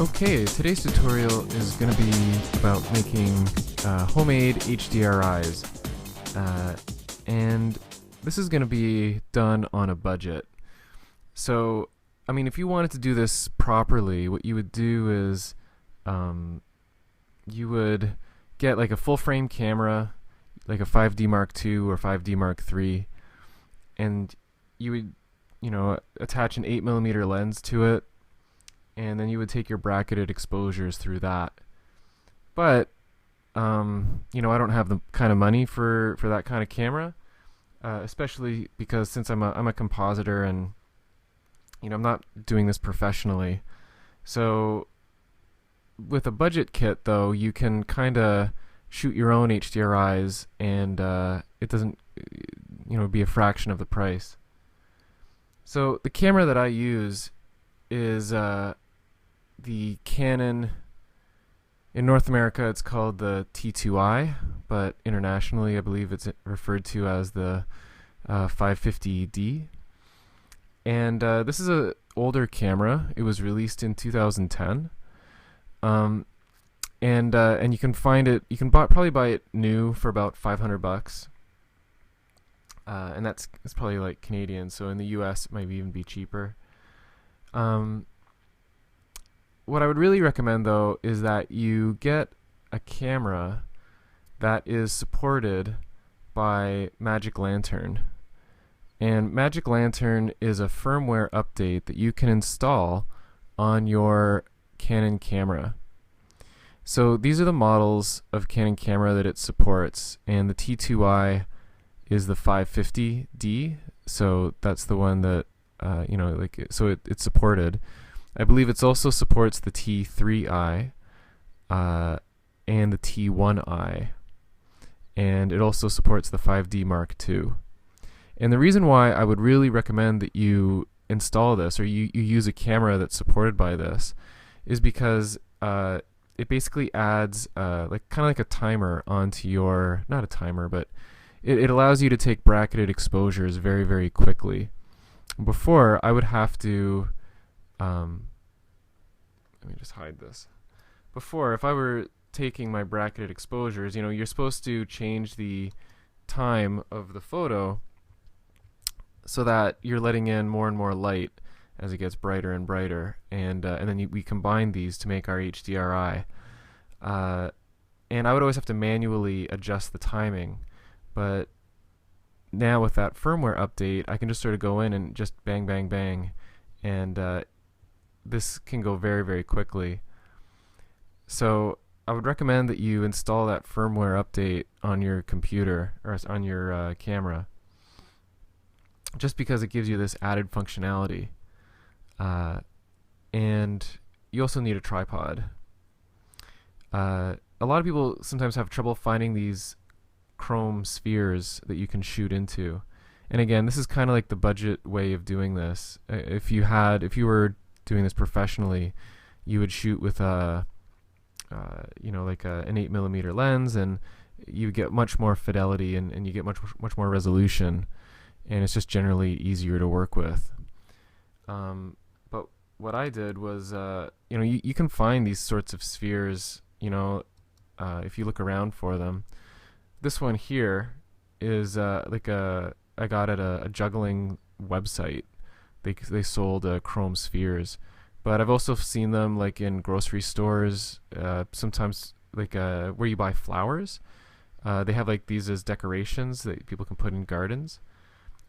Okay, today's tutorial is going to be about making homemade HDRIs, and this is going to be done on a budget. So, I mean, if you wanted to do this properly, what you would do is you would get like a full frame camera, like a 5D Mark II or 5D Mark III, and you would, attach an 8mm lens to it, and then you would take your bracketed exposures through that. But I don't have the kind of money for that kind of camera, especially because since I'm a compositor and I'm not doing this professionally. So with a budget kit, though, you can kind of shoot your own HDRIs, and it doesn't be a fraction of the price. So the camera that I use is the Canon. In North America it's called the T2i, but internationally I believe it's referred to as the 550D. And this is a older camera. It was released in 2010. And you can find it, you can probably buy it new for about $500. And it's probably like Canadian, so in the US it might even be cheaper. What I would really recommend, though, is that you get a camera that is supported by Magic Lantern. And Magic Lantern is a firmware update that you can install on your Canon camera. So these are the models of Canon camera that it supports, and the T2i is the 550D, so that's the one that it's supported. I believe it also supports the T3i and the T1i, and it also supports the 5D Mark II. And the reason why I would really recommend that you install this, or you use a camera that's supported by this, is because it basically adds kind of like a timer onto your, not a timer, but it allows you to take bracketed exposures very, very quickly. Before, I would have to let me just hide this. Before, if I were taking my bracketed exposures, you're supposed to change the time of the photo so that you're letting in more and more light as it gets brighter and brighter, and then we combine these to make our HDRI. And I would always have to manually adjust the timing, but now with that firmware update, I can just sort of go in and just bang, bang, bang, and this can go very, very quickly. So I would recommend that you install that firmware update on your computer or on your camera, just because it gives you this added functionality. And you also need a tripod. A lot of people sometimes have trouble finding these chrome spheres that you can shoot into. And again, this is kind of like the budget way of doing this. If you were doing this professionally, you would shoot with an 8mm lens, and you get much more fidelity, and you get much more resolution, and it's just generally easier to work with. But what I did was, you can find these sorts of spheres, if you look around for them. This one here is I got at a juggling website. They sold chrome spheres, but I've also seen them like in grocery stores. Sometimes where you buy flowers, they have like these as decorations that people can put in gardens.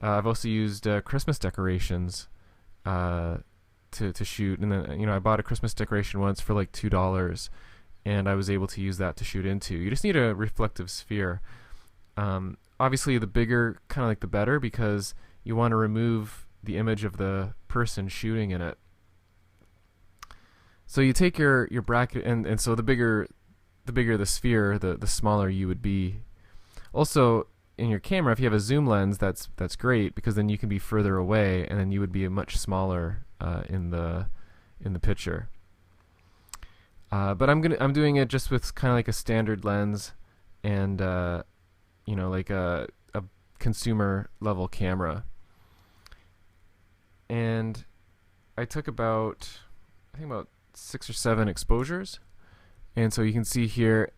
I've also used Christmas decorations to shoot, and then I bought a Christmas decoration once for like $2, and I was able to use that to shoot into. You just need a reflective sphere. Obviously, the bigger, kind of like the better, because you want to remove the image of the person shooting in it. So you take your bracket, and so the bigger the sphere, the smaller you would be. Also, in your camera, if you have a zoom lens, that's great, because then you can be further away, and then you would be much smaller in the picture. But I'm doing it just with kind of like a standard lens, and like a consumer level camera. And I took about 6 or 7 exposures, and so you can see here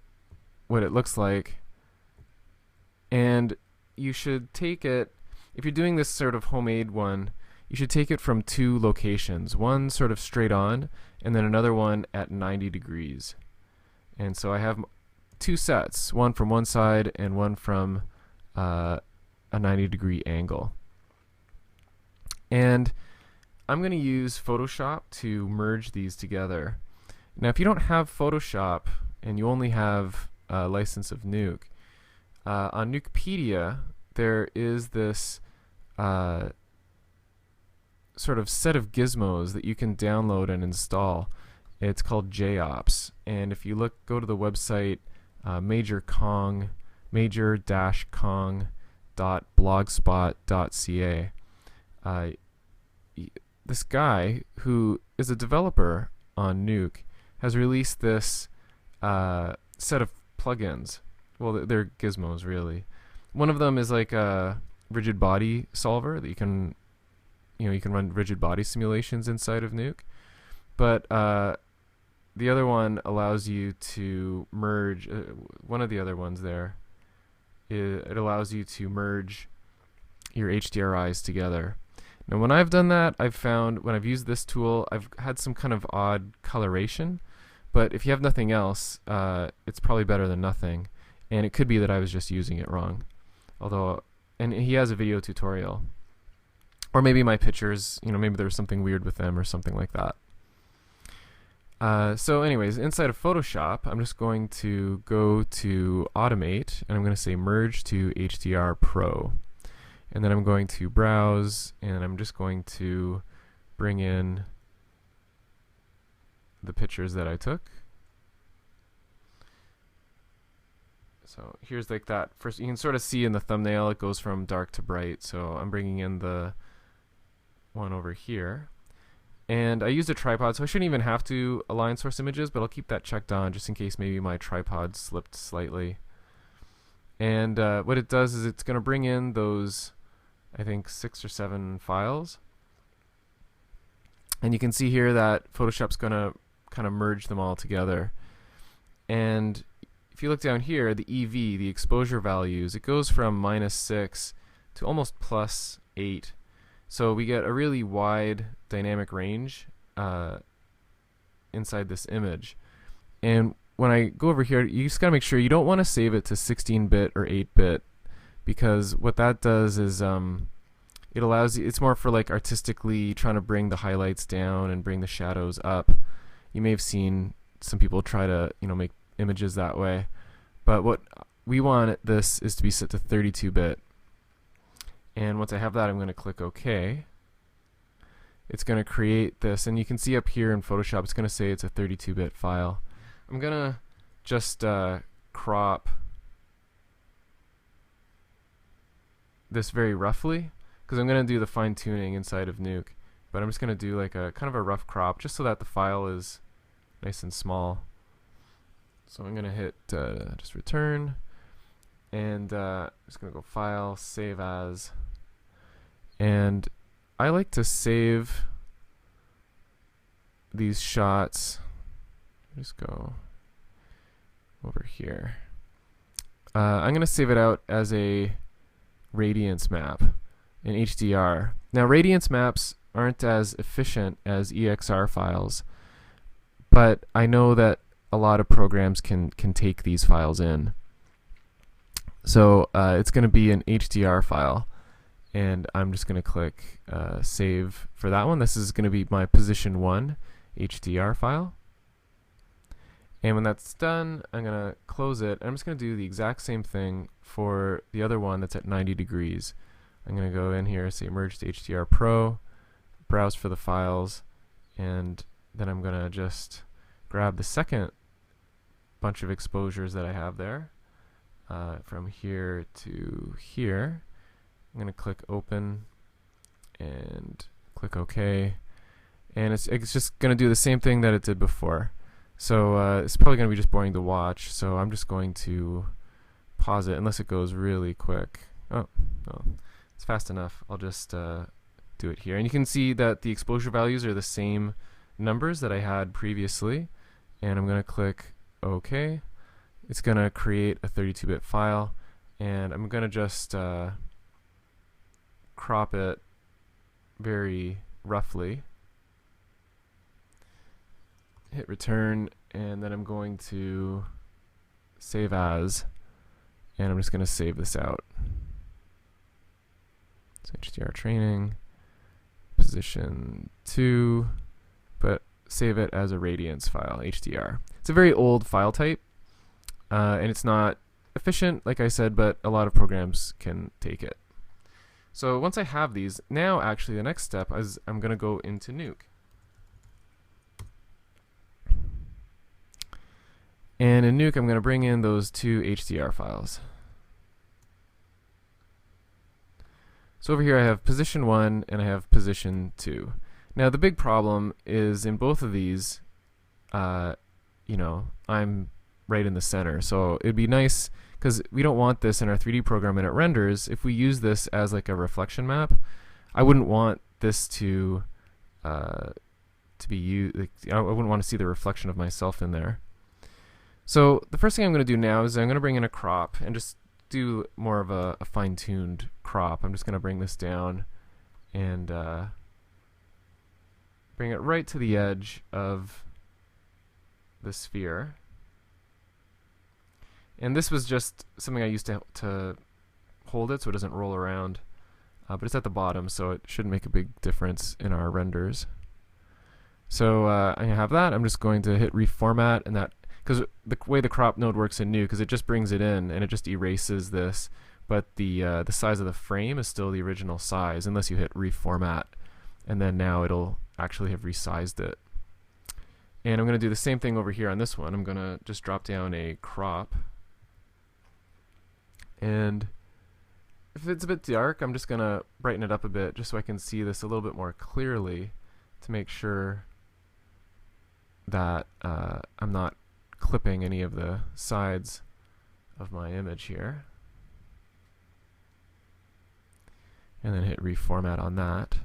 what it looks like. And you should take it, if you're doing this sort of homemade one, you should take it from 2 locations, one sort of straight on and then another one at 90 degrees. And so I have 2 sets, one from one side and one from a 90-degree angle. And I'm going to use Photoshop to merge these together. Now if you don't have Photoshop and you only have a license of Nuke, on Nukepedia there is this sort of set of gizmos that you can download and install. It's called JOPS, and if you go to the website major-kong.blogspot.ca, this guy who is a developer on Nuke has released this set of plugins. Well, they're gizmos really. One of them is like a rigid body solver that you can run rigid body simulations inside of Nuke. But the other one allows you to merge, one of the other ones there, it allows you to merge your HDRIs together. Now when I've done that, I've found when I've used this tool, I've had some kind of odd coloration, but if you have nothing else, it's probably better than nothing. And it could be that I was just using it wrong. Although, and he has a video tutorial. Or maybe my pictures, maybe there was something weird with them or something like that. So anyways, inside of Photoshop, I'm just going to go to Automate, and I'm going to say Merge to HDR Pro. And then I'm going to Browse, and I'm just going to bring in the pictures that I took. So here's like that first, you can sort of see in the thumbnail it goes from dark to bright, so I'm bringing in the one over here. And I used a tripod, so I shouldn't even have to align source images, but I'll keep that checked on just in case maybe my tripod slipped slightly. And what it does is it's going to bring in those, I think, 6 or 7 files. And you can see here that Photoshop's going to kind of merge them all together. And if you look down here, the EV, the exposure values, it goes from -6 to almost +8. So we get a really wide dynamic range inside this image. And when I go over here, you just gotta make sure you don't want to save it to 16-bit or 8-bit, because what that does is it allows you, it's more for like artistically trying to bring the highlights down and bring the shadows up. You may have seen some people try to make images that way, but what we want this is to be set to 32-bit. And once I have that, I'm going to click OK. It's going to create this, and you can see up here in Photoshop it's going to say it's a 32-bit file. I'm going to just crop this very roughly, because I'm going to do the fine-tuning inside of Nuke, but I'm just going to do like a kind of a rough crop just so that the file is nice and small. So I'm going to hit just return, and I'm just going to go File, Save As, and I like to save these shots. Just go over here. I'm going to save it out as a radiance map in HDR. Now radiance maps aren't as efficient as EXR files, but I know that a lot of programs can take these files in. So it's going to be an HDR file, and I'm just going to click Save for that one. This is going to be my position 1 HDR file. And when that's done, I'm going to close it. I'm just going to do the exact same thing for the other one that's at 90 degrees. I'm going to go in here, say Merge to HDR Pro, browse for the files, and then I'm going to just grab the second bunch of exposures that I have there, from here to here. I'm going to click Open and click OK, and it's just going to do the same thing that it did before. So it's probably going to be just boring to watch, so I'm just going to pause it unless it goes really quick. Oh, it's fast enough. I'll just do it here, and you can see that the exposure values are the same numbers that I had previously, and I'm going to click OK. It's going to create a 32-bit file, and I'm going to just crop it very roughly. Hit return, and then I'm going to save as, and I'm just going to save this out. So HDR training, position 2, but save it as a radiance file, HDR. It's a very old file type, and it's not efficient, like I said, but a lot of programs can take it. So once I have these, now actually the next step is I'm going to go into Nuke. And in Nuke, I'm going to bring in those two HDR files. So over here I have position 1 and I have position 2. Now the big problem is in both of these, you know, I'm right in the center. So it'd be nice, because we don't want this in our 3D program and it renders, if we use this as like a reflection map, I wouldn't want this to be used, like, I wouldn't want to see the reflection of myself in there. So the first thing I'm going to do now is I'm going to bring in a crop and just do more of a fine-tuned crop. I'm just going to bring this down and bring it right to the edge of the sphere. And this was just something I used to hold it so it doesn't roll around, but it's at the bottom, so it shouldn't make a big difference in our renders. So I have that. I'm just going to hit reformat, and that, because the way the crop node works in Nuke is it just brings it in and it just erases this, but the size of the frame is still the original size unless you hit reformat, and then now it'll actually have resized it. And I'm going to do the same thing over here on this one. I'm going to just drop down a crop, and if it's a bit dark, I'm just going to brighten it up a bit just so I can see this a little bit more clearly to make sure that I'm not clipping any of the sides of my image here. And then hit reformat on that.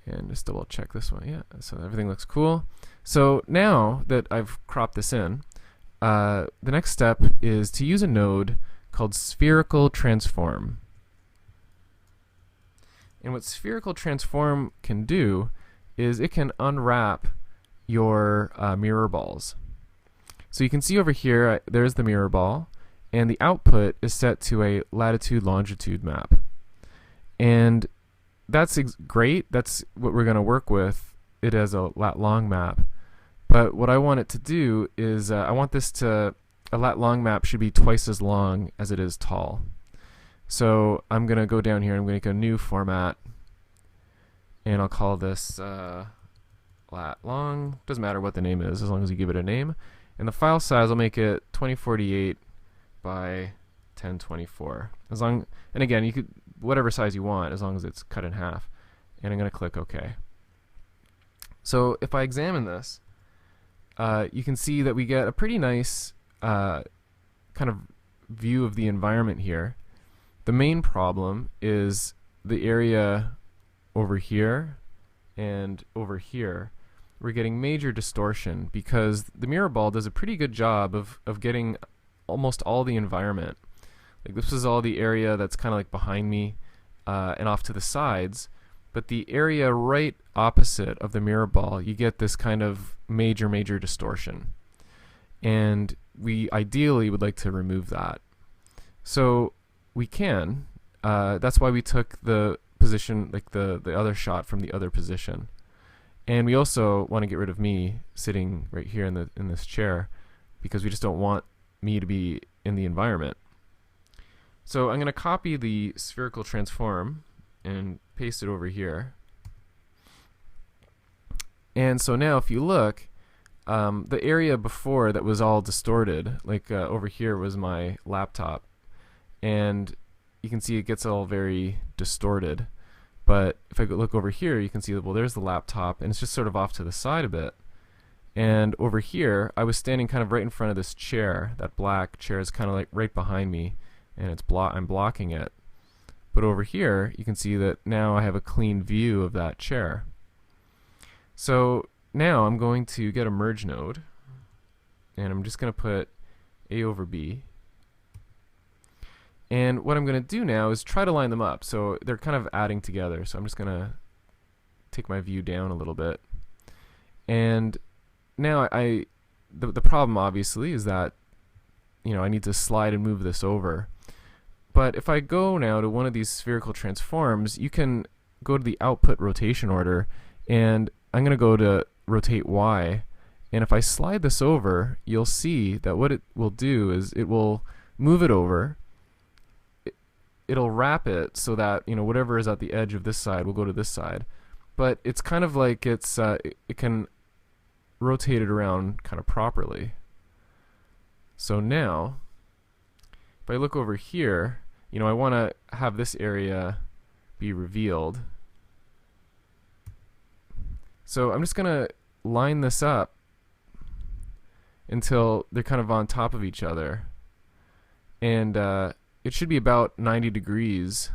And just double check this one. Yeah, so everything looks cool. So now that I've cropped this in, the next step is to use a node called Spherical Transform. And what Spherical Transform can do is it can unwrap your mirror balls. So you can see over here, there's the mirror ball, and the output is set to a latitude-longitude map. And that's great. That's what we're going to work with, it as a lat-long map. But what I want it to do is, I want this to, a lat-long map should be twice as long as it is tall. So I'm going to go down here, I'm going to go new format, and I'll call this lat-long. Doesn't matter what the name is, as long as you give it a name. And the file size, I'll make it 2048 by 1024. And again, you could whatever size you want as long as it's cut in half. And I'm going to click OK. So if I examine this, you can see that we get a pretty nice kind of view of the environment here. The main problem is the area over here and over here. We're getting major distortion because the mirror ball does a pretty good job of getting almost all the environment. Like this is all the area that's kind of like behind me and off to the sides, but the area right opposite of the mirror ball, you get this kind of major distortion. And we ideally would like to remove that. So we can. That's why we took the position, like the other shot from the other position. And we also want to get rid of me sitting right here in this chair because we just don't want me to be in the environment. So I'm going to copy the spherical transform and paste it over here. And so now if you look, the area before that was all distorted, like over here was my laptop, and you can see it gets all very distorted. But if I look over here, you can see that, well, there's the laptop, and it's just sort of off to the side a bit. And over here, I was standing kind of right in front of this chair. That black chair is kind of like right behind me, and I'm blocking it. But over here, you can see that now I have a clean view of that chair. So now I'm going to get a merge node, and I'm just going to put A over B. And what I'm going to do now is try to line them up. So they're kind of adding together. So I'm just going to take my view down a little bit. And now the problem obviously is that, you know, I need to slide and move this over. But if I go now to one of these spherical transforms, you can go to the output rotation order, and I'm going to go to rotate Y. And if I slide this over, you'll see that what it will do is it will move it over. It'll wrap it so that, you know, whatever is at the edge of this side will go to this side. But it's kind of like it can rotate it around kind of properly. So now, if I look over here, you know, I want to have this area be revealed. So I'm just going to line this up until they're kind of on top of each other. And it should be about 90 degrees,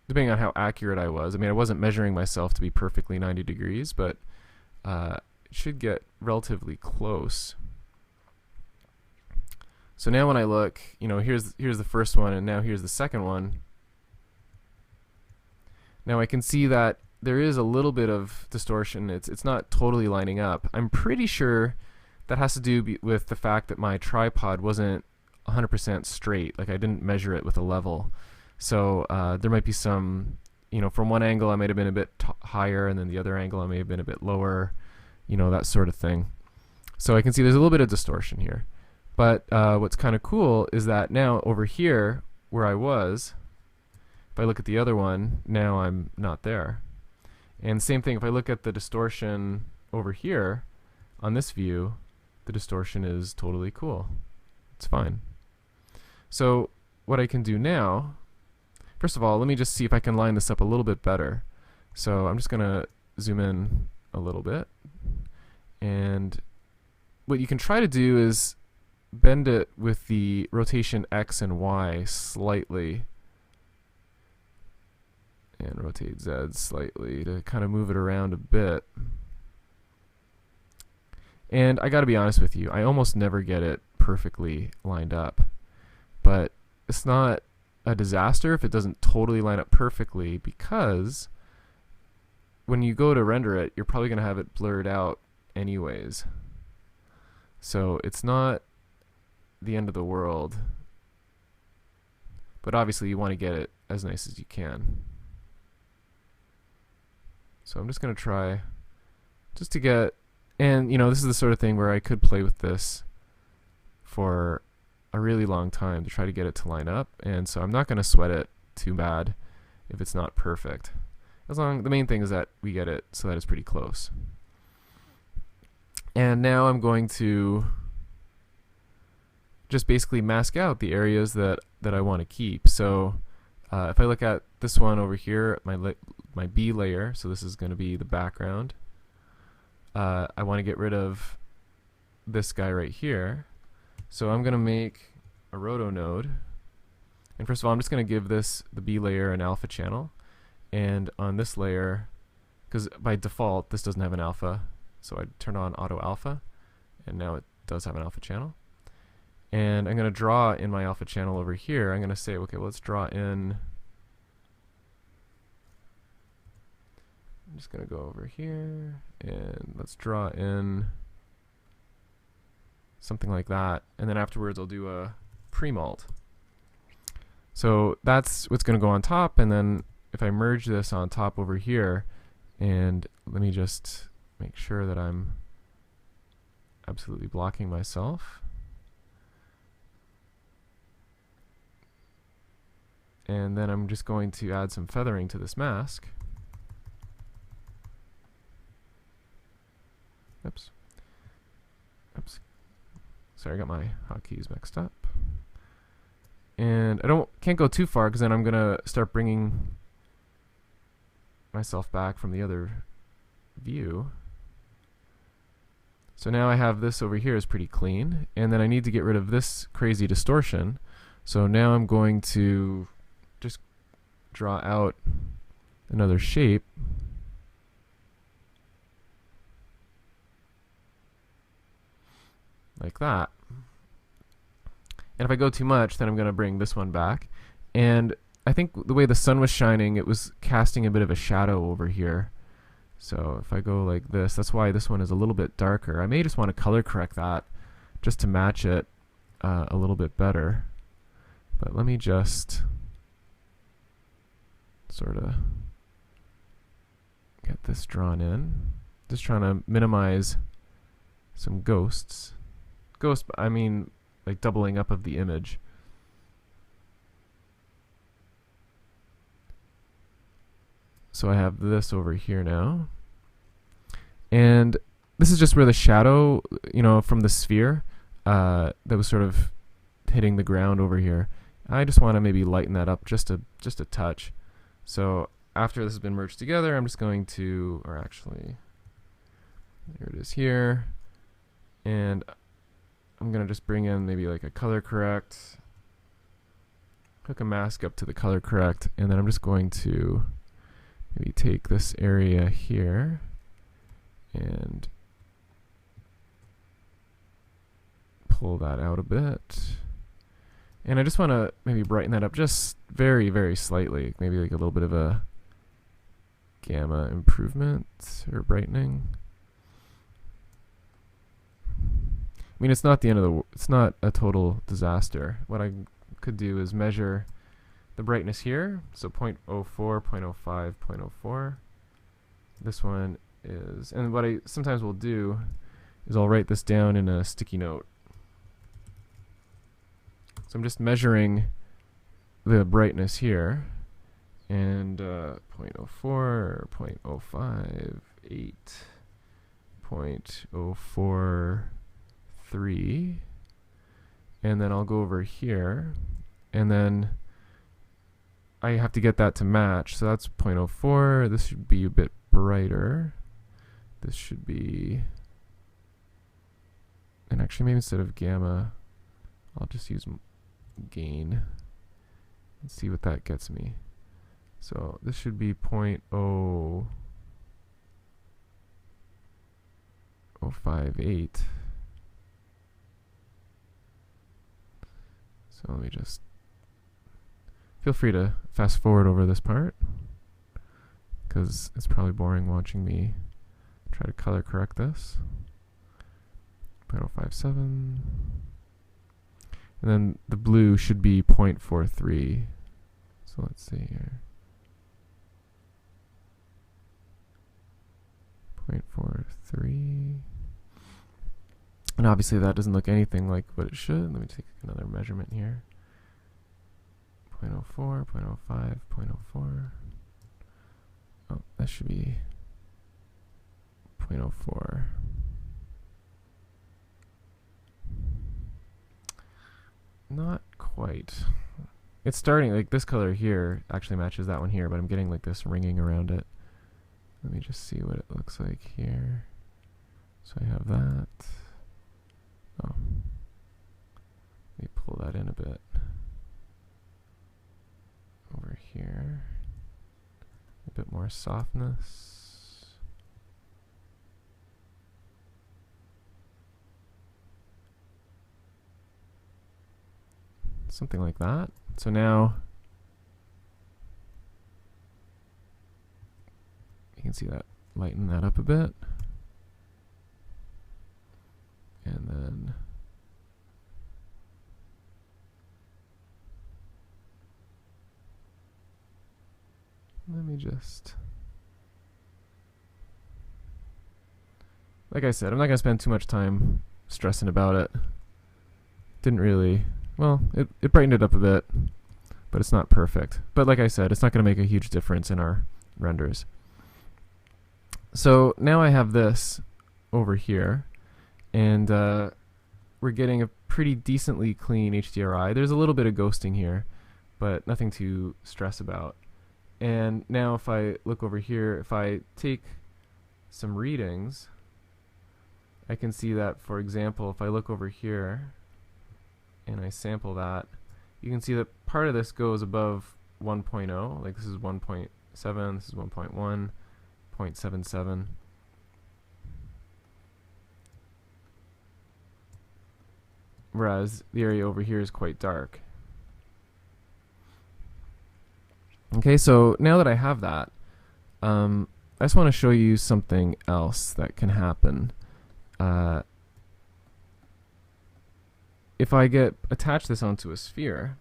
depending on how accurate I was. I mean, I wasn't measuring myself to be perfectly 90 degrees, but it should get relatively close. So now when I look, you know, here's the first one, and now here's the second one. Now I can see that there is a little bit of distortion. It's not totally lining up. I'm pretty sure that has to do with the fact that my tripod wasn't 100% straight. Like, I didn't measure it with a level. So there might be some, you know, from one angle I might have been a bit higher, and then the other angle I may have been a bit lower, you know, that sort of thing. So I can see there's a little bit of distortion here. But what's kind of cool is that now over here where I was, if I look at the other one, now I'm not there. And same thing, if I look at the distortion over here on this view, the distortion is totally cool. It's fine. So what I can do now, first of all, let me just see if I can line this up a little bit better. So I'm just going to zoom in a little bit. And what you can try to do is bend it with the rotation X and Y slightly, and rotate Z slightly to kind of move it around a bit. And I gotta be honest with you, I almost never get it perfectly lined up, but it's not a disaster if it doesn't totally line up perfectly, because when you go to render it, you're probably gonna have it blurred out anyways. So it's not the end of the world, but obviously you want to get it as nice as you can. So I'm just going to try just to get, and you know, this is the sort of thing where I could play with this for a really long time to try to get it to line up, and so I'm not going to sweat it too bad if it's not perfect. The main thing is that we get it so that it's pretty close. And now I'm going to just basically mask out the areas that I want to keep. So if I look at this one over here, my B layer, so this is going to be the background, I want to get rid of this guy right here. So I'm going to make a roto node, and first of all I'm just going to give the B layer an alpha channel, and on this layer, because by default this doesn't have an alpha, so I turn on auto alpha, and now it does have an alpha channel. And I'm going to draw in my alpha channel over here. I'm going to say, okay, well, let's draw in. I'm just going to go over here and let's draw in something like that. And then afterwards I'll do a pre-mult. So that's what's going to go on top. And then if I merge this on top over here, and let me just make sure that I'm absolutely blocking myself. And then I'm just going to add some feathering to this mask. Oops. Oops. Sorry, I got my hotkeys mixed up. And I can't go too far because then I'm going to start bringing myself back from the other view. So now I have this over here is pretty clean, and then I need to get rid of this crazy distortion. So now I'm going to just draw out another shape. like that. And if I go too much, then I'm going to bring this one back. And I think the way the sun was shining, it was casting a bit of a shadow over here. So if I go like this, that's why this one is a little bit darker. I may just want to color correct that just to match it a little bit better. But let me just sort of get this drawn in. Just trying to minimize some ghosts. Ghosts, I mean like doubling up of the image. So I have this over here now. And this is just where the shadow, you know, from the sphere that was sort of hitting the ground over here. I just want to maybe lighten that up just a touch. So after this has been merged together, I'm just going to, or actually, there it is here. And I'm going to just bring in maybe like a color correct, hook a mask up to the color correct, and then I'm just going to maybe take this area here and pull that out a bit. And I just want to maybe brighten that up just very, very slightly, maybe like a little bit of a gamma improvement or brightening. I mean, it's not the end of the it's not a total disaster. What I could do is measure the brightness here, so 0.04, 0.05, 0.04. This one is, and what I sometimes will do is I'll write this down in a sticky note. So I'm just measuring the brightness here, and 0.04, 0.05, 8, 0.043, and then I'll go over here, and then I have to get that to match, so that's 0.04. This should be a bit brighter. This should be, and actually maybe instead of gamma, I'll just use gain and see what that gets me. So this should be 0.058. So let me just, feel free to fast forward over this part, because it's probably boring watching me try to color correct this. 0.057. And then the blue should be 0.43. So let's see here. 0.43. And obviously that doesn't look anything like what it should. Let me take another measurement here. 0.04, 0.05, 0.04. Oh, that should be 0.04. Not quite. It's starting, like this color here actually matches that one here, but I'm getting like this ringing around it. Let me just see what it looks like here. So I have that. Oh. Let me pull that in a bit. Over here. A bit more softness. Something like that. So now you can see that, lighten that up a bit. And then let me just, like I said, I'm not going to spend too much time stressing about it. Didn't really, well, it brightened it up a bit, but it's not perfect. But like I said, it's not going to make a huge difference in our renders. So now I have this over here, and we're getting a pretty decently clean HDRI. There's a little bit of ghosting here, but nothing to stress about. And now if I look over here, if I take some readings, I can see that, for example, if I look over here and I sample that, you can see that part of this goes above 1.0, like this is 1.7, this is 1.1, 0.77. whereas the area over here is quite dark. Okay, so now that I have that, I just want to show you something else that can happen. If I attach this onto a sphere,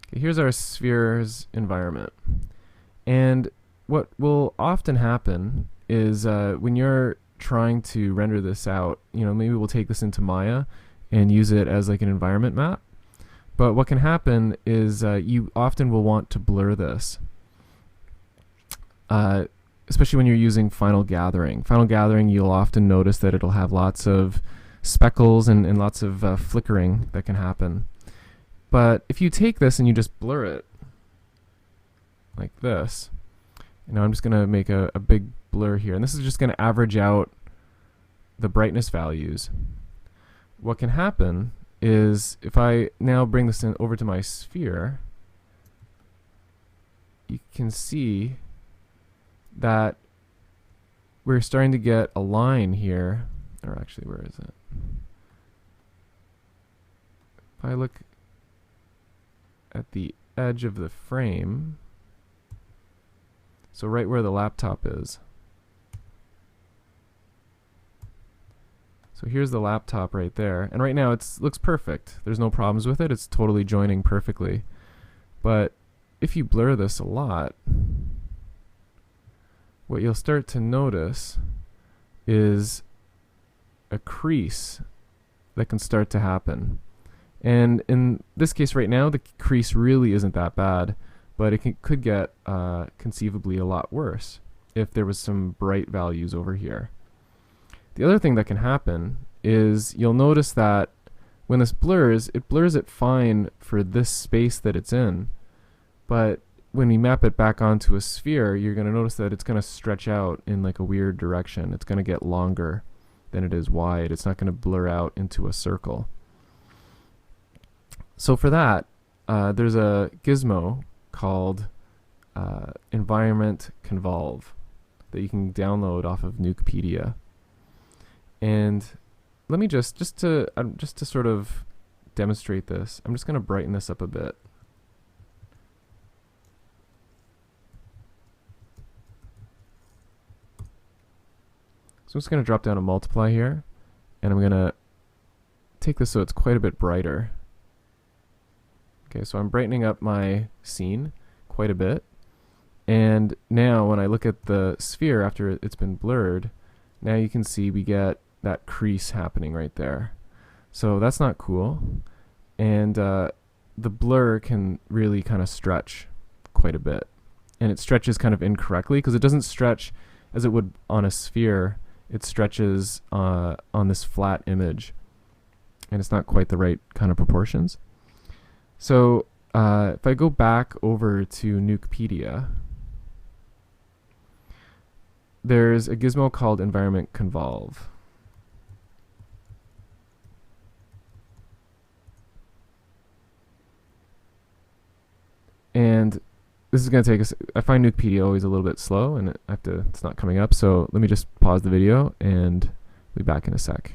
okay, here's our sphere's environment. And what will often happen is when you're trying to render this out, maybe we'll take this into Maya and use it as like an environment map. But what can happen is you often will want to blur this, especially when you're using final gathering. Final gathering, you'll often notice that it'll have lots of speckles and lots of flickering that can happen. But if you take this and you just blur it like this, I'm just going to make a big blur here, and this is just going to average out the brightness values. What can happen is if I now bring this over to my sphere, you can see that we're starting to get a line here, or actually, where is it? If I look at the edge of the frame, so right where the laptop is. So here's the laptop right there, and right now it looks perfect. There's no problems with it. It's totally joining perfectly. But if you blur this a lot, what you'll start to notice is a crease that can start to happen. And in this case right now, the crease really isn't that bad, but it could get conceivably a lot worse if there was some bright values over here. The other thing that can happen is you'll notice that when this blurs, it blurs it fine for this space that it's in, but when we map it back onto a sphere, you're going to notice that it's going to stretch out in like a weird direction. It's going to get longer than it is wide. It's not going to blur out into a circle. So for that, there's a gizmo called Environment Convolve that you can download off of Nukepedia. And let me just to sort of demonstrate this, I'm just going to brighten this up a bit. So I'm just going to drop down a multiply here, and I'm going to take this so it's quite a bit brighter. Okay, so I'm brightening up my scene quite a bit. And now when I look at the sphere after it's been blurred, now you can see we get that crease happening right there. So that's not cool. And the blur can really kind of stretch quite a bit. And it stretches kind of incorrectly because it doesn't stretch as it would on a sphere. It stretches on this flat image. And it's not quite the right kind of proportions. So if I go back over to Nukepedia, there's a gizmo called Environment Convolve. And this is going to take us, I find Nukepedia always a little bit slow, and it's not coming up, so let me just pause the video and be back in a sec.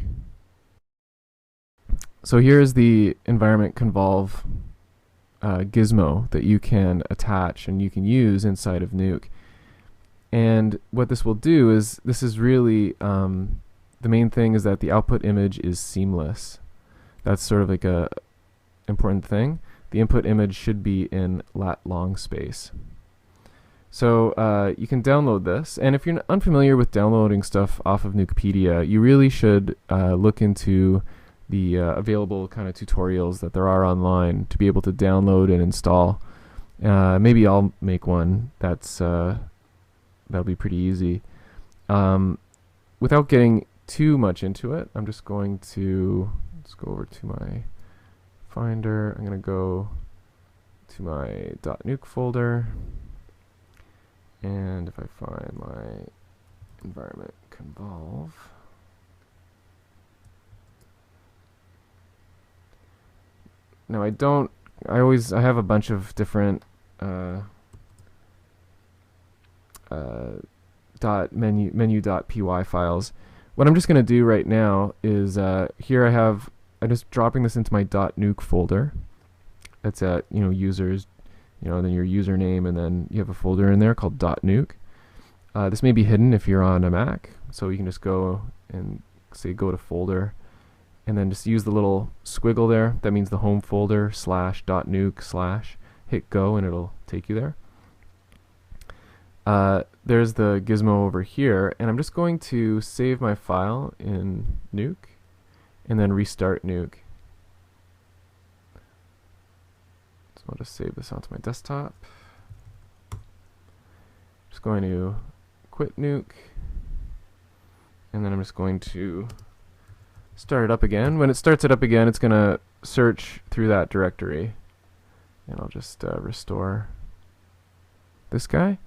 So here's the Environment Convolve gizmo that you can attach and you can use inside of Nuke. And what this will do is, this is really, the main thing is that the output image is seamless. That's sort of like a important thing. The input image should be in lat long space. So you can download this, and if you're unfamiliar with downloading stuff off of Nukepedia, you really should look into the available kind of tutorials that there are online to be able to download and install. Maybe I'll make one that'll be pretty easy. Without getting too much into it, I'm just going to, let's go over to my Finder. I'm going to go to my .nuke folder, and if I find my environment convolve, now I have a bunch of different .menu.py files. What I'm just going to do right now is here I'm just dropping this into my .nuke folder. That's at users, then your username, and then you have a folder in there called .nuke. This may be hidden if you're on a Mac, so you can just go and say go to folder, and then just use the little squiggle there. That means the home folder /.nuke/ hit go, and it'll take you there. There's the Gizmo over here, and I'm just going to save my file in Nuke and then restart Nuke. So I'll just save this onto my desktop. Just going to quit Nuke, and then I'm just going to start it up again. When it starts it up again, it's going to search through that directory, and I'll just restore this guy.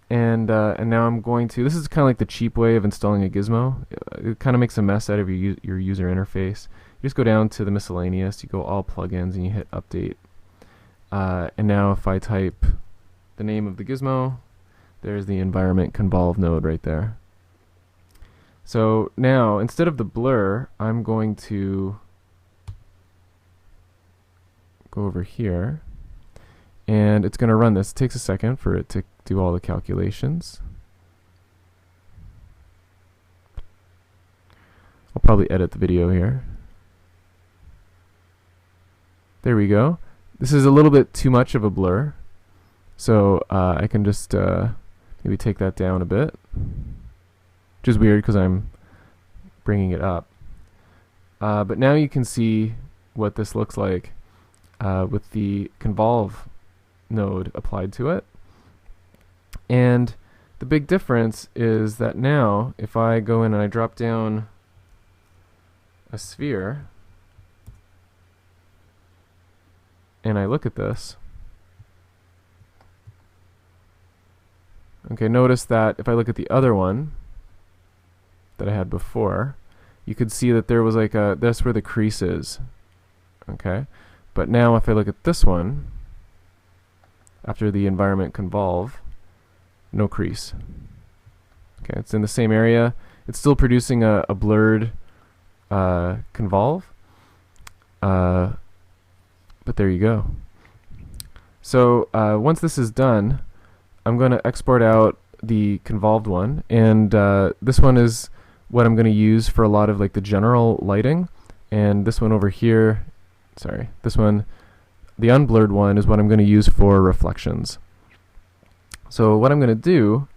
And now I'm going to, this is kind of like the cheap way of installing a Gizmo. It kind of makes a mess out of your user interface. You just go down to the miscellaneous, you go all plugins, and you hit update. And now if I type the name of the Gizmo, there's the environment Convolve node right there. So now, instead of the blur, I'm going to go over here, and it's going to run this. It takes a second for it to do all the calculations. I'll probably edit the video here. There we go. This is a little bit too much of a blur, so I can just maybe take that down a bit, which is weird because I'm bringing it up. But now you can see what this looks like with the Convolve node applied to it. And the big difference is that now if I go in and I drop down a sphere and I look at this, okay, notice that if I look at the other one that I had before, you could see that there was like that's where the crease is, okay? But now if I look at this one, after the environment Convolve, no crease. Okay, it's in the same area. It's still producing a blurred Convolve, but there you go. So once this is done, I'm going to export out the convolved one, and this one is what I'm going to use for a lot of like the general lighting, and this one over here, sorry, this one, the unblurred one, is what I'm going to use for reflections. So what I'm going to do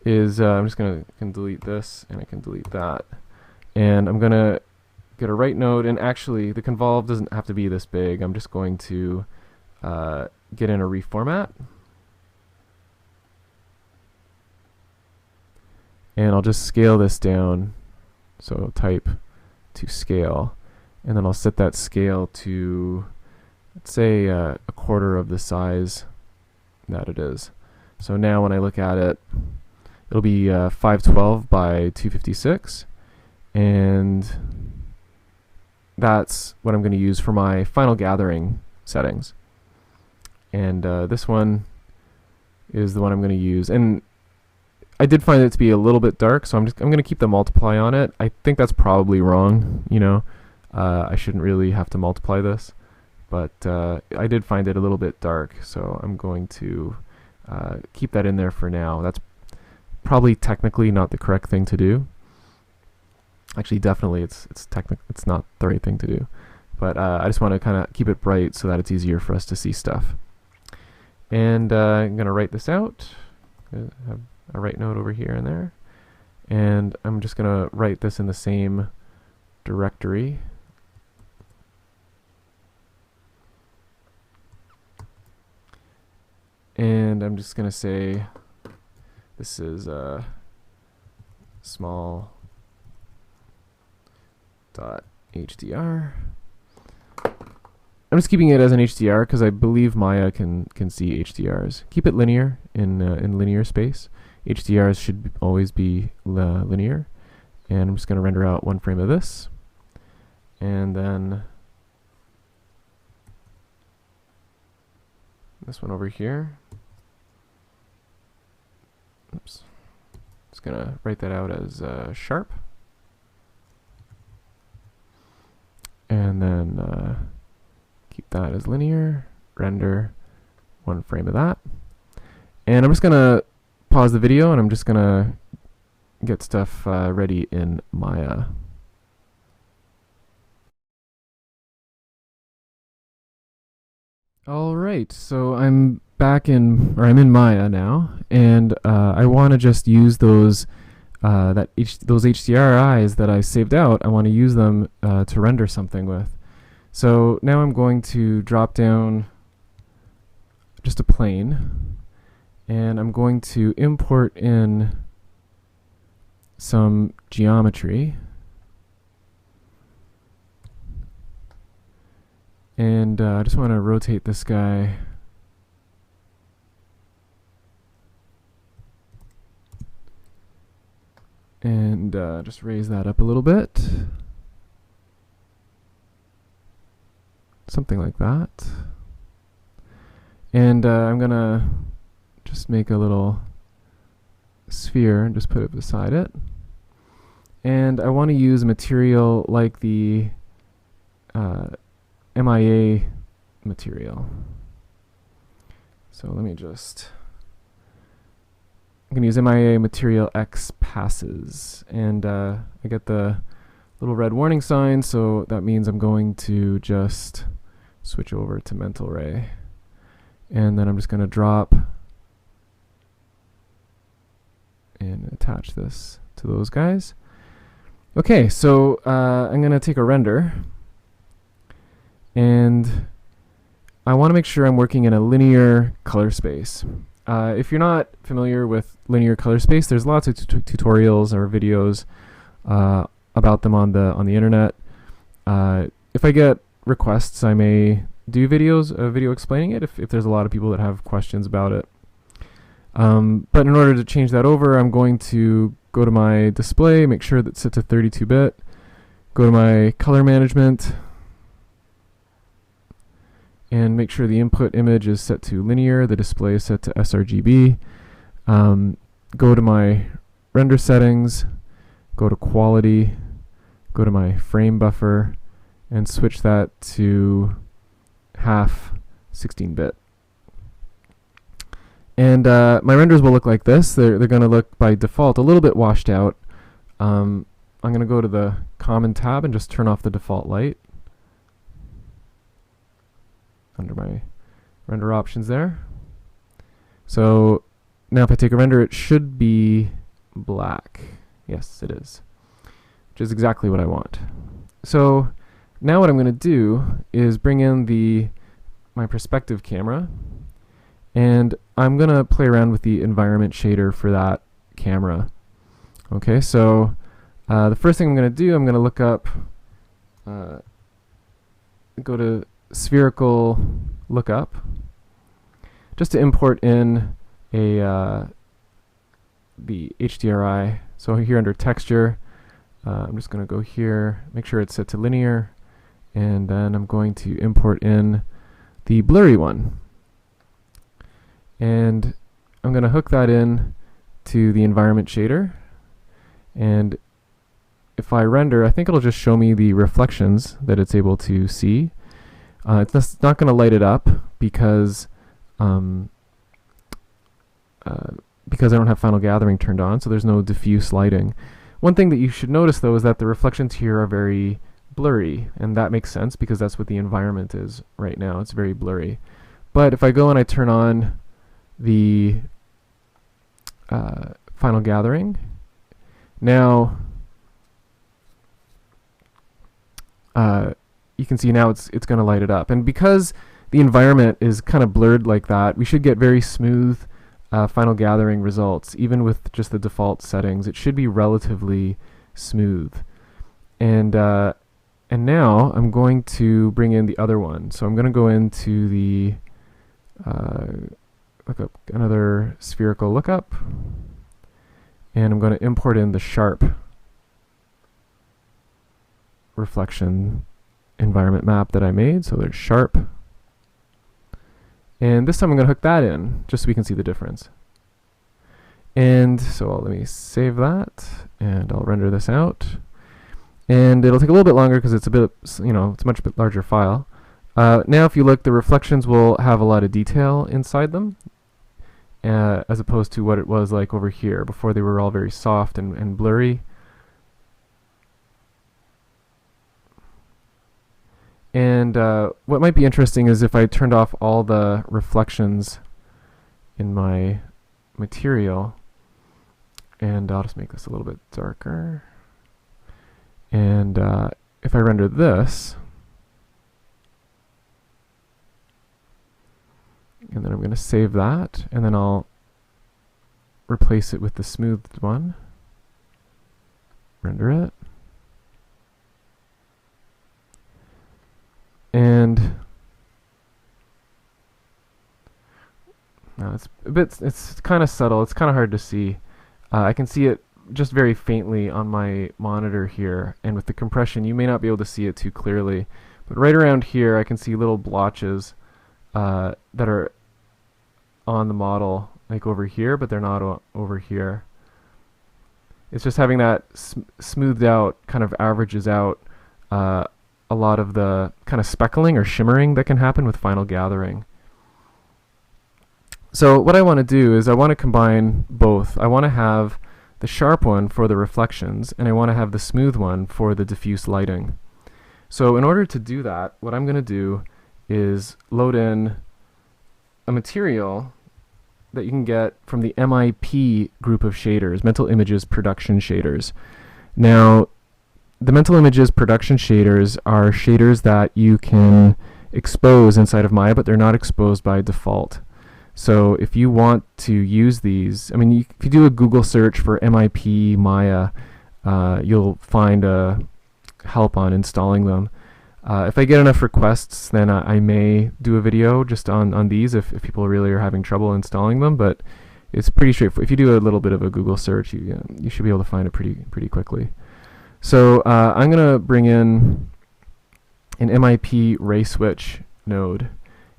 is I'm just going to delete this, and I can delete that, and I'm going to get a right node, and actually the convolve doesn't have to be this big. I'm just going to get in a reformat, and I'll just scale this down. So type to scale, and then I'll set that scale to, let's say, a quarter of the size that it is. So now when I look at it, it'll be 512 by 256, and that's what I'm going to use for my final gathering settings. And this one is the one I'm going to use. And I did find it to be a little bit dark, so I'm going to keep the multiply on it. I think that's probably wrong, I shouldn't really have to multiply this, but I did find it a little bit dark, so I'm going to keep that in there for now. That's probably technically not the correct thing to do. Actually, definitely it's not the right thing to do, but I just want to kind of keep it bright so that it's easier for us to see stuff. And I'm going to write this out. Have a write node over here and there, and I'm just going to write this in the same directory. And I'm just going to say this is small .hdr. I'm just keeping it as an HDR because I believe Maya can see HDRs. Keep it linear in linear space. HDRs should always be linear. And I'm just going to render out one frame of this, and then this one over here. Oops. Just gonna write that out as sharp, and then keep that as linear, render 1 frame of that. And I'm just gonna pause the video and I'm just gonna get stuff ready in Maya. Alright, so I'm in Maya now, and I want to just use those those HDRIs that I saved out. I want to use them to render something with. So now I'm going to drop down just a plane, and I'm going to import in some geometry. And I just want to rotate this guy and just raise that up a little bit. Something like that. And I'm going to just make a little sphere and just put it beside it. And I want to use a material like the MIA material. So let me just, I'm going to use MIA material X passes, and I get the little red warning sign, so that means I'm going to just switch over to mental ray, and then I'm just going to drop and attach this to those guys. Okay, so I'm going to take a render, and I want to make sure I'm working in a linear color space. If you're not familiar with linear color space, there's lots of tutorials or videos about them on the internet. If I get requests, I may do a video explaining it if there's a lot of people that have questions about it. But in order to change that over, I'm going to go to my display, make sure that's set to 32-bit, go to my color management, and make sure the input image is set to linear, the display is set to sRGB. Go to my render settings, go to quality, go to my frame buffer, and switch that to half 16-bit. And my renders will look like this. They're going to look by default a little bit washed out. I'm going to go to the Common tab and just turn off the default light under my render options there. So now if I take a render, it should be black. Yes, it is, which is exactly what I want. So now what I'm going to do is bring in my perspective camera, and I'm going to play around with the environment shader for that camera. Okay, so the first thing I'm going to do, I'm going to look up, go to Spherical Lookup, just to import in the HDRI. So here under texture, I'm just going to go here, make sure it's set to linear, and then I'm going to import in the blurry one. And I'm going to hook that in to the environment shader, and if I render, I think it'll just show me the reflections that it's able to see. It's not going to light it up because I don't have final gathering turned on, so there's no diffuse lighting. One thing that you should notice though is that the reflections here are very blurry, and that makes sense because that's what the environment is right now. It's very blurry. But if I go and I turn on the final gathering, now you can see now it's going to light it up. And because the environment is kind of blurred like that, we should get very smooth final gathering results. Even with just the default settings, it should be relatively smooth. And now I'm going to bring in the other one. So I'm going to go into the look up another spherical lookup, and I'm going to import in the sharp reflection environment map that I made. So there's sharp, and this time I'm going to hook that in just so we can see the difference. And so let me save that, and I'll render this out. And it'll take a little bit longer because it's a bit, it's a much bit larger file. Now if you look, the reflections will have a lot of detail inside them, as opposed to what it was like over here. Before, they were all very soft and blurry. And what might be interesting is if I turned off all the reflections in my material, and I'll just make this a little bit darker. And if I render this, and then I'm going to save that, and then I'll replace it with the smoothed one, render it, and now it's kind of subtle, it's kind of hard to see. I can see it just very faintly on my monitor here, and with the compression you may not be able to see it too clearly, but right around here I can see little blotches that are on the model, like over here, but they're not over here. It's just having that smoothed out kind of averages out a lot of the kind of speckling or shimmering that can happen with final gathering. So what I want to do is I want to combine both. I want to have the sharp one for the reflections, and I want to have the smooth one for the diffuse lighting. So in order to do that, what I'm going to do is load in a material that you can get from the MIP group of shaders, Mental Images Production Shaders. Now, the Mental Images Production Shaders are shaders that you can expose inside of Maya, but they're not exposed by default. So if you want to use these, I mean, if you do a Google search for MIP Maya, you'll find help on installing them. If I get enough requests, then I may do a video just on these if people really are having trouble installing them, but it's pretty straightforward. If you do a little bit of a Google search, you should be able to find it pretty quickly. So I'm going to bring in an MIP ray switch node.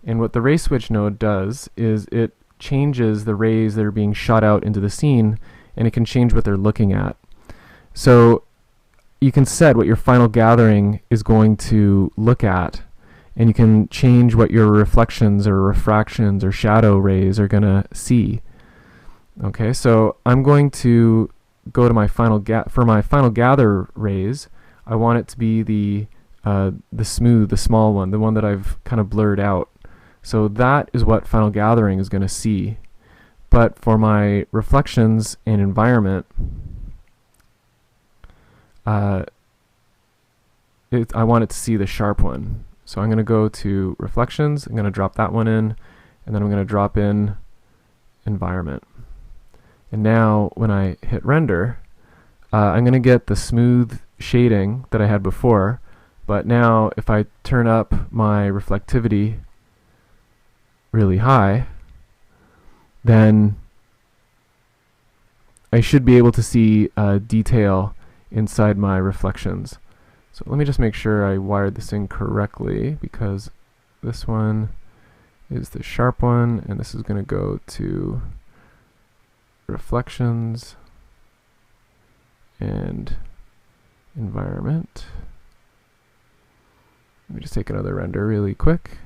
And what the ray switch node does is it changes the rays that are being shot out into the scene, and it can change what they're looking at. So you can set what your final gathering is going to look at, and you can change what your reflections or refractions or shadow rays are going to see. Okay, so I'm going to go to my final for my final gather rays. I want it to be the smooth, the small one, the one that I've kind of blurred out. So that is what final gathering is going to see. But for my reflections and environment, I want it to see the sharp one. So I'm going to go to reflections, I'm going to drop that one in, and then I'm going to drop in environment. And now when I hit render, I'm going to get the smooth shading that I had before, but now if I turn up my reflectivity really high, then I should be able to see detail inside my reflections. So let me just make sure I wired this in correctly, because this one is the sharp one, and this is going to go to reflections and environment. Let me just take another render really quick.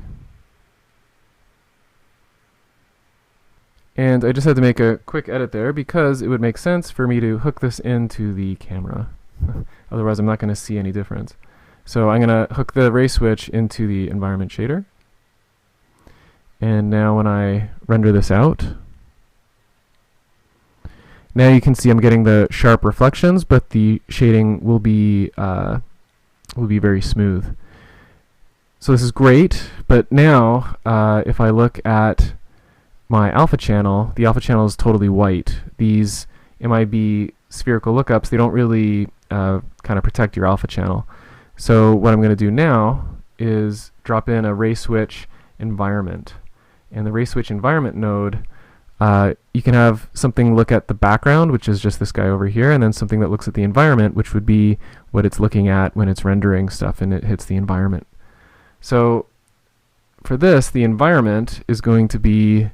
And I just had to make a quick edit there because it would make sense for me to hook this into the camera. Otherwise I'm not going to see any difference. So I'm going to hook the ray switch into the environment shader. And now when I render this out, now you can see I'm getting the sharp reflections, but the shading will be very smooth. So this is great, but now if I look at my alpha channel, the alpha channel is totally white. These MIB spherical lookups, they don't really kind of protect your alpha channel. So what I'm going to do now is drop in a ray switch environment. And the ray switch environment node, you can have something look at the background, which is just this guy over here, and then something that looks at the environment, which would be what it's looking at when it's rendering stuff and it hits the environment. So for this, the environment is going to be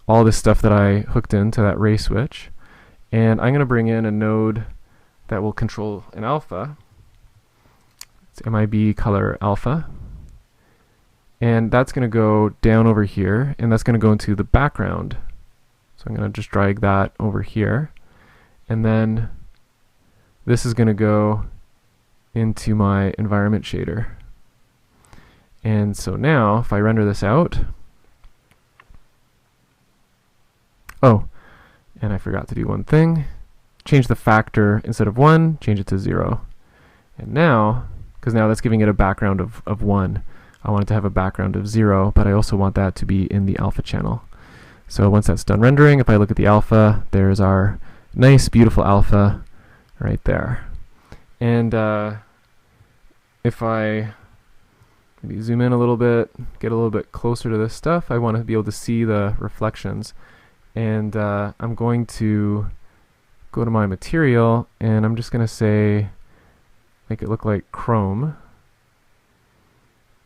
all this stuff that I hooked into that ray switch. And I'm going to bring in a node that will control an alpha. It's MIB color alpha. And that's going to go down over here, and that's going to go into the background. So I'm going to just drag that over here. And then this is going to go into my environment shader. And so now, if I render this out, oh, and I forgot to do one thing. Change the factor, instead of 1, change it to 0. And now, because now that's giving it a background of 1, I want it to have a background of 0, but I also want that to be in the alpha channel. So once that's done rendering, if I look at the alpha, there's our nice, beautiful alpha right there. And if I maybe zoom in a little bit, get a little bit closer to this stuff, I want to be able to see the reflections. And I'm going to go to my material, and I'm just going to say, make it look like chrome,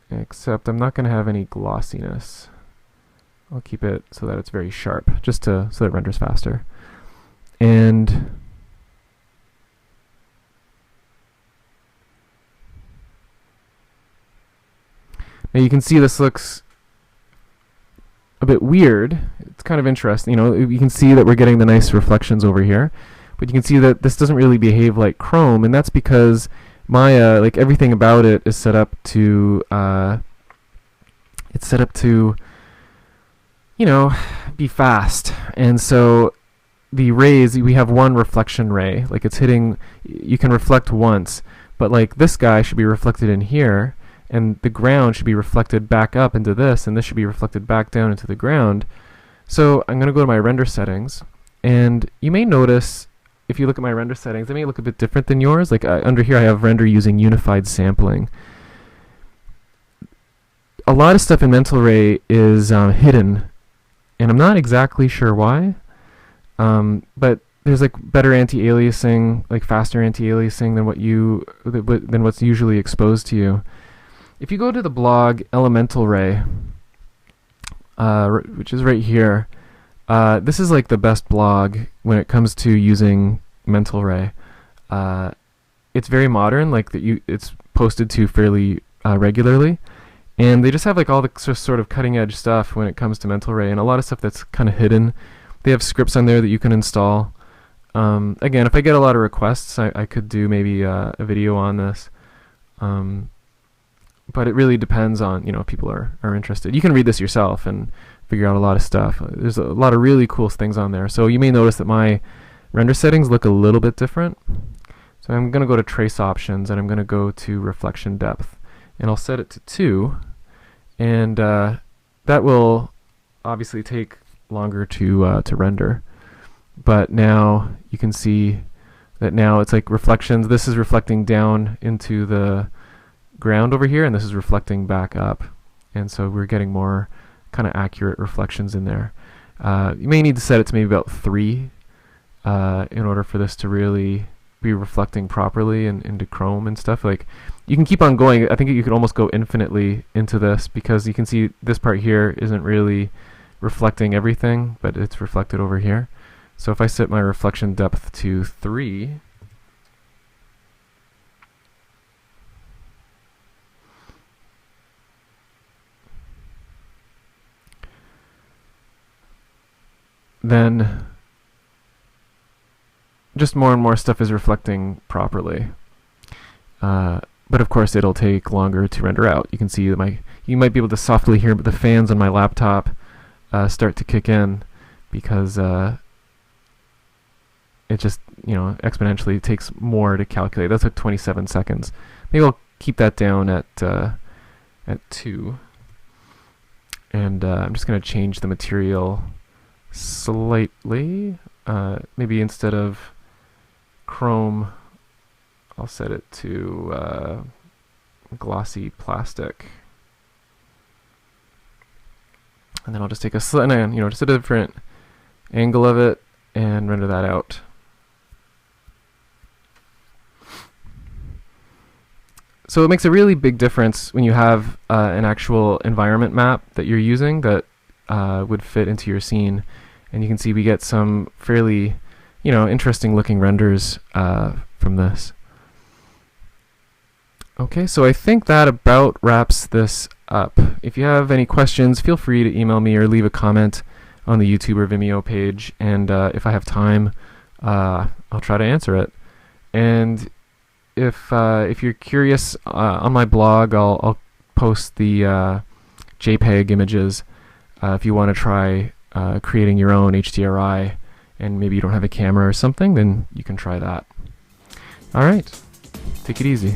except I'm not going to have any glossiness. I'll keep it so that it's very sharp, just so that it renders faster. And now you can see this looks a bit weird. It's kind of interesting. You know, you can see that we're getting the nice reflections over here, but you can see that this doesn't really behave like Chrome, and that's because Maya, like everything about it, is set up to you know, be fast. And so the rays, we have one reflection ray, like it's hitting, you can reflect once, but like this guy should be reflected in here, and the ground should be reflected back up into this, and this should be reflected back down into the ground. So I'm going to go to my render settings, and you may notice, if you look at my render settings, they may look a bit different than yours. Like under here I have render using unified sampling. A lot of stuff in Mental Ray is hidden, and I'm not exactly sure why, but there's like better anti-aliasing, like faster anti-aliasing than what's usually exposed to you. If you go to the blog Elemental Ray, which is right here, this is like the best blog when it comes to using Mental Ray. It's very modern, like it's posted to fairly regularly, and they just have like all the sort of cutting edge stuff when it comes to Mental Ray, and a lot of stuff that's kind of hidden. They have scripts on there that you can install. Again, if I get a lot of requests, I could do maybe a video on this. But it really depends on, you know, if people are interested. You can read this yourself and figure out a lot of stuff. There's a lot of really cool things on there. So you may notice that my render settings look a little bit different. So I'm going to go to trace options, and I'm going to go to reflection depth, and I'll set it to 2, and that will obviously take longer to render. But now you can see that now it's like reflections. This is reflecting down into the ground over here, and this is reflecting back up, and so we're getting more kind of accurate reflections in there. You may need to set it to maybe about 3 in order for this to really be reflecting properly and into Chrome and stuff. Like, you can keep on going. I think you could almost go infinitely into this, because you can see this part here isn't really reflecting everything, but it's reflected over here. So if I set my reflection depth to 3, then just more and more stuff is reflecting properly. But of course it'll take longer to render out. You can see that you might be able to softly hear the fans on my laptop start to kick in, because it just, you know, exponentially takes more to calculate. That's like 27 seconds. Maybe I'll keep that down at 2. And I'm just going to change the material slightly. Maybe instead of chrome, I'll set it to glossy plastic, and then I'll just take just a different angle of it and render that out. So it makes a really big difference when you have an actual environment map that you're using that would fit into your scene. And you can see we get some fairly, you know, interesting looking renders from this. Okay, so I think that about wraps this up. If you have any questions, feel free to email me or leave a comment on the YouTube or Vimeo page, and if I have time, I'll try to answer it. And if you're curious, on my blog, I'll post the JPEG images if you want to try creating your own HDRI, and maybe you don't have a camera or something, then you can try that. All right, take it easy.